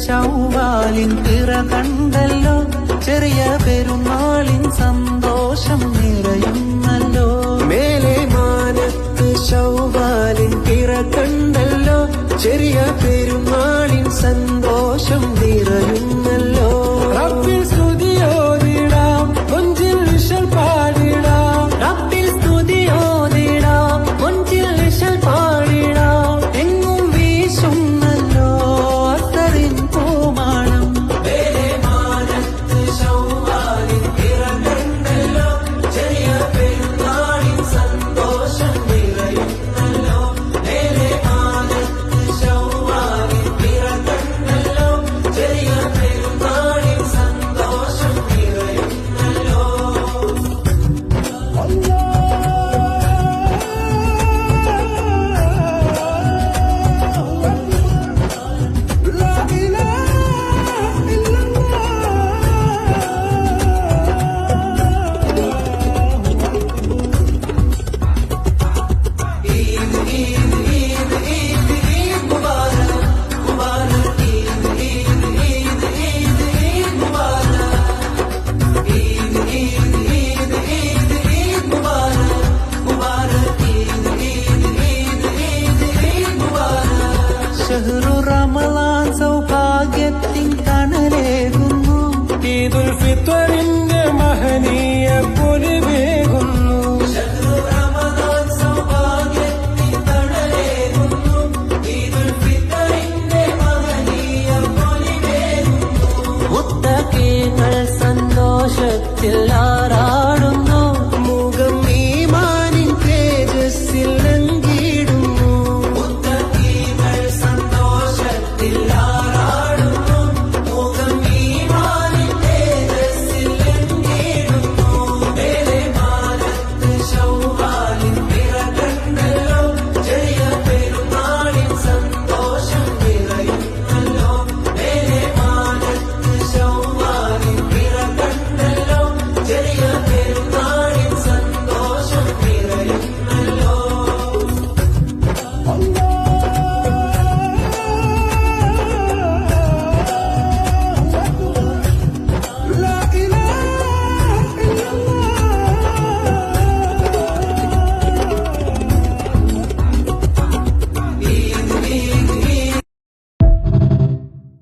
ശൗവാലിൻ പിറ കണ്ടല്ലോ, ചെറിയ പെരുന്നാളിൻ സന്തോഷം നിറയുന്നല്ലോ. മേലെ മാനത്ത് ശൗവാലിൻ പിറ കണ്ടല്ലോ, ചെറിയ പെരുന്നാളിൻ സന്തോഷം നിറയുന്നല്ലോ. റബ്ബിൽ സ്തുതിയോതിടാം, കൊഞ്ചിൽ വിശൽ പാടിടാം. റബ്ബിൽ സ്തുതിയോതിടാം, കൊഞ്ചിൽ വിശൽ പാടിടാം. എങ്ങും വീശുന്നല്ലോ അത്തറിൻ പൂമാണം. മേലെ മാനത്ത് ശൗവാലിൻ പിറ കണ്ടല്ലോ, ചെറിയ പെരുന്നാളിൻ സന്തോഷം നിറയുന്നല്ലോ. മേലെ മാനത്ത് ശൗവാലിൻ പിറ കണ്ടല്ലോ, ചെറിയ പെരുന്നാളിൻ സന്തോഷം നിറയുന്നല്ലോ. ഷഹ്റു റമളാൻ സൗഭാഗ്യത്തിൻ തണലേകുന്നു. ഈദുൽ ഫിത്റിന്റെ മഹനീയ പൊലിവേകുന്നു. ഷഹ്റു റമളാൻ സൗഭാഗ്യത്തിൻ തണലേകുന്നു. ഈദുൽ ഫിത്റിന്റെ മഹനീയ പൊലിവേകുന്നു. മുത്തഖീങ്ങൾ സന്തോഷത്തിൽ